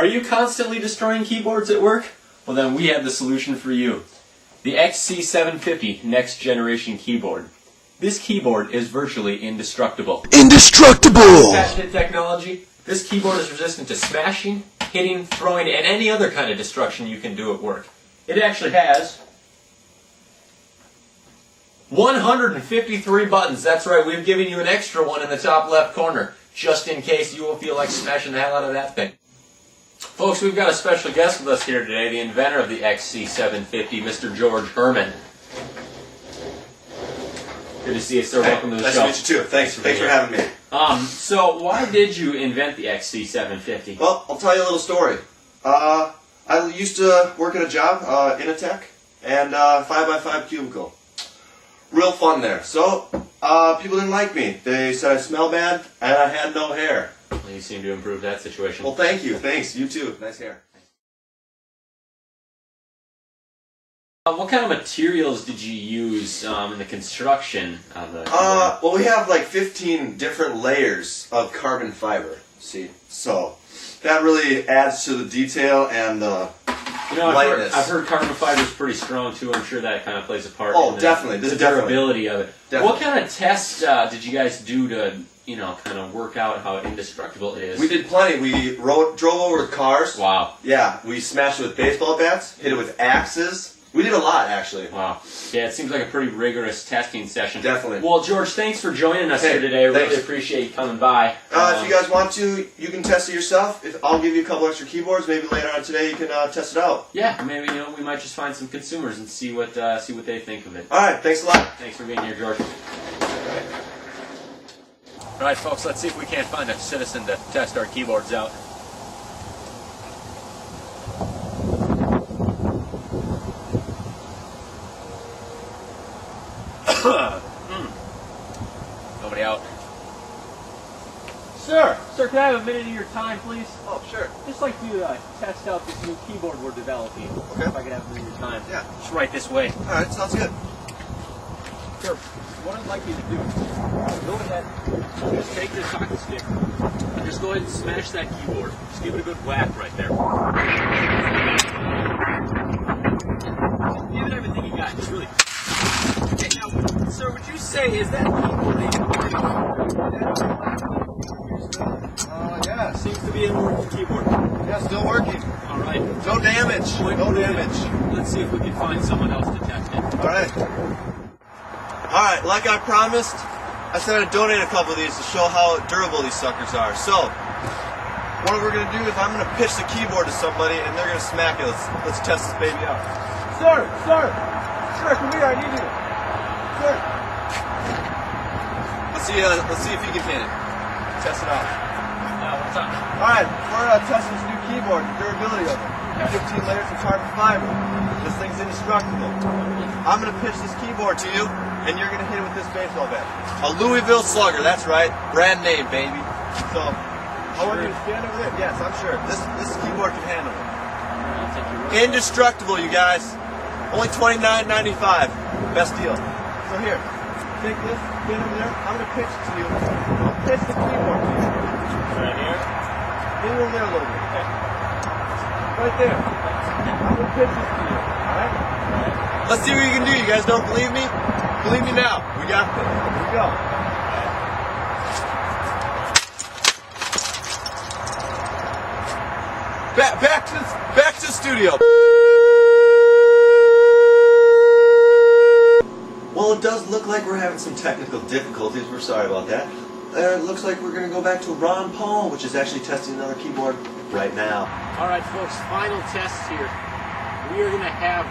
Are you constantly destroying keyboards at work? Well then we have the solution for you. The XC750 next generation keyboard. This keyboard is virtually indestructible. Indestructible! Patented technology. This keyboard is resistant to smashing, hitting, throwing, and any other kind of destruction you can do at work. It actually has 153 buttons. That's right, we've given you an extra one in the top left corner, just in case you will feel like smashing the hell out of that thing. Folks, we've got a special guest with us here today, the inventor of the XC750, Mr. George Herman. Good to see you, sir. Welcome to the show. Nice to meet you too. Thanks for having me. So why did you invent the XC750? Well, I'll tell you a little story. I used to work at a job, in a tech, and 5x5 cubicle. Real fun there. So, people didn't like me. They said I smell bad, and I had no hair. Well, you seem to improve that situation. Well, thank you. Thanks. You too. Nice hair. What kind of materials did you use in the construction of the well, we have like 15 different layers of carbon fiber, see? So, that really adds to the detail and the lightness. I've heard carbon fiber is pretty strong too. I'm sure that kind of plays a part in definitely. the durability of it. Definitely. What kind of tests did you guys do to, kind of work out how indestructible it is? We did plenty. We drove over with cars. Wow. Yeah, we smashed it with baseball bats, hit it with axes. We did a lot, actually. Wow. Yeah, it seems like a pretty rigorous testing session. Definitely. Well, George, thanks for joining us here today. I really appreciate you coming by. If you guys want to, you can test it yourself. I'll give you a couple extra keyboards. Maybe later on today you can test it out. Yeah, maybe we might just find some consumers and see what they think of it. All right, thanks a lot. Thanks for being here, George. All right, folks, let's see if we can't find a citizen to test our keyboards out. Nobody out. Sir, can I have a minute of your time, please? Oh, sure. Just like to test out this new keyboard we're developing. Okay. If I could have a minute of your time. Yeah. Just right this way. All right, sounds good. Sure. What I'd like you to do, go ahead, just take this hockey stick, and just go ahead and smash that keyboard. Just give it a good whack right there. Give it everything you got, just really. Okay, now, sir, would you say, is that keyboard Yeah. seems to be a working keyboard? Yeah, still working. All right. No damage. No damage. Let's see if we can find someone else to test it. All right. All right, like I promised, I said I'd donate a couple of these to show how durable these suckers are. So, what we're going to do is I'm going to pitch the keyboard to somebody and they're going to smack it. Let's test this baby out. Sir, come here, I need you. Sir. Let's see if he can hit it. Test it out. What's up? All right, we're testing this new keyboard, the durability of it. 15 layers of carbon fiber. This thing's indestructible. I'm going to pitch this keyboard to you, and you're going to hit it with this baseball bat. A Louisville Slugger, that's right. Brand name, baby. So, I want you to stand over there. Yes, I'm sure. This keyboard can handle it. Indestructible, you guys. Only $29.95. Best deal. So here, take this, stand over there. I'm going to pitch it to you. I'll pitch the keyboard to you. Right here? Maybe over there a little bit. Okay. Right there. I'm going to pitch this to you. Alright? Let's see what you can do. You guys don't believe me? Believe me now. We got this. Here we go. Back to the studio. Well, it does look like we're having some technical difficulties. We're sorry about that. It looks like we're going to go back to Ron Paul, which is actually testing another keyboard right now. All right, folks, final test here. We are going to have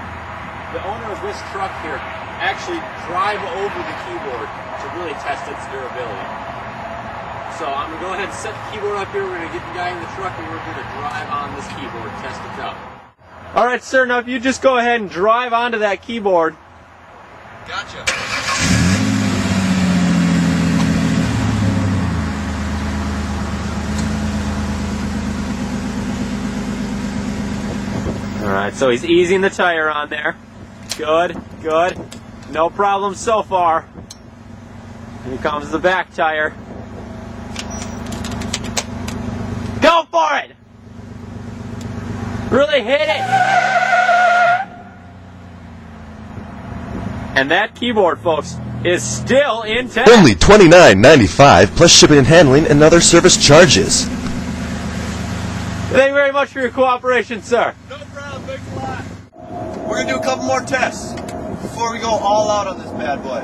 the owner of this truck here actually drive over the keyboard to really test its durability. So I'm going to go ahead and set the keyboard up here. We're going to get the guy in the truck and we're going to drive on this keyboard, test it out. All right, sir, now if you just go ahead and drive onto that keyboard. Gotcha. Alright, so he's easing the tire on there. Good, good. No problem so far. Here comes the back tire. Go for it! Really hit it! And that keyboard, folks, is still intact. Only $29.95 plus shipping and handling and other service charges. Thank you very much for your cooperation, sir. No problem, thanks a lot. We're gonna do a couple more tests before we go all out on this bad boy.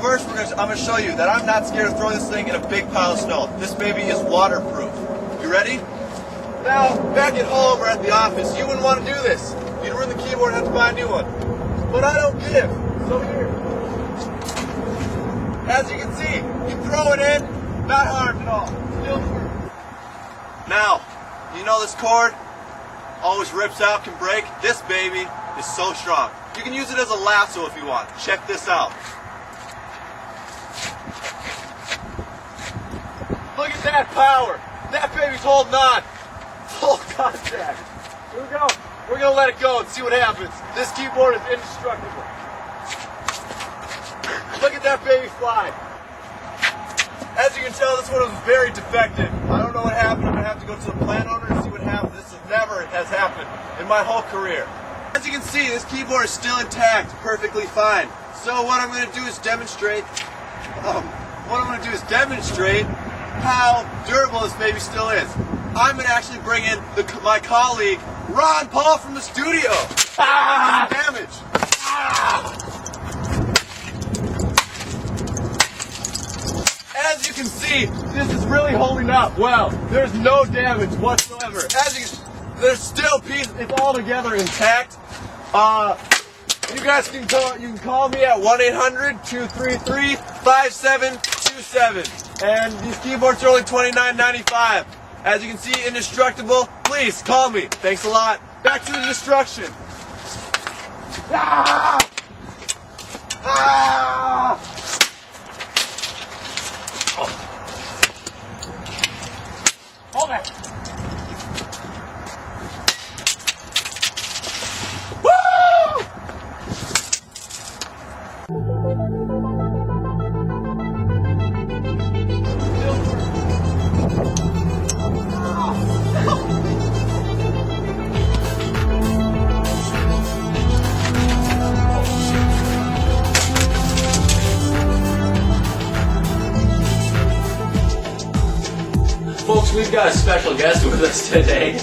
First, I'm gonna show you that I'm not scared to throw this thing in a big pile of snow. This baby is waterproof. You ready? Now, back at home or at the office, you wouldn't want to do this. You'd ruin the keyboard and have to buy a new one. But I don't give. So here. As you can see, you throw it in, not hard at all. Still true. Now, you know this cord always rips out, can break. This baby is so strong. You can use it as a lasso if you want. Check this out. Look at that power. That baby's holding on. Full contact. Here we go. We're going to let it go and see what happens. This keyboard is indestructible. Look at that baby fly. As you can tell, this one was very defective. I don't know what happened. I'm going to have to go to the plant owner and see what happened. This has happened in my whole career. As you can see, this keyboard is still intact, perfectly fine. So what I'm going to do is demonstrate how durable this baby still is. I'm going to actually bring in my colleague, Ron Paul, from the studio. Damage. As you can see, this is really holding up well. There's no damage whatsoever. As you can, there's still pieces. It's all together intact. You guys can call me at 1-800-233-5727. And these keyboards are only $29.95. As you can see, indestructible. Please call me. Thanks a lot. Back to the destruction. Ah! Ah! Oh. Hold it. Folks, we've got a special guest with us today.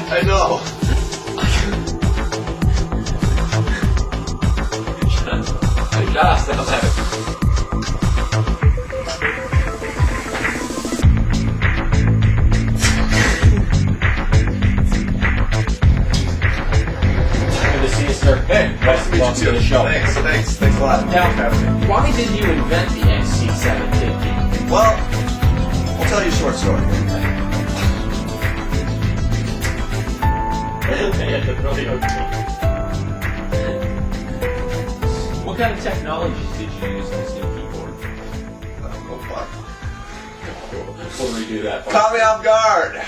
I know. Good to see you, sir. Hey, nice to meet you too. The show. Thanks a lot. Now, why did you invent the XC750? Well, I'll tell you a short story. What kind of technologies did you use in this new keyboard? Oh, fuck. We'll redo that. Caught me off guard.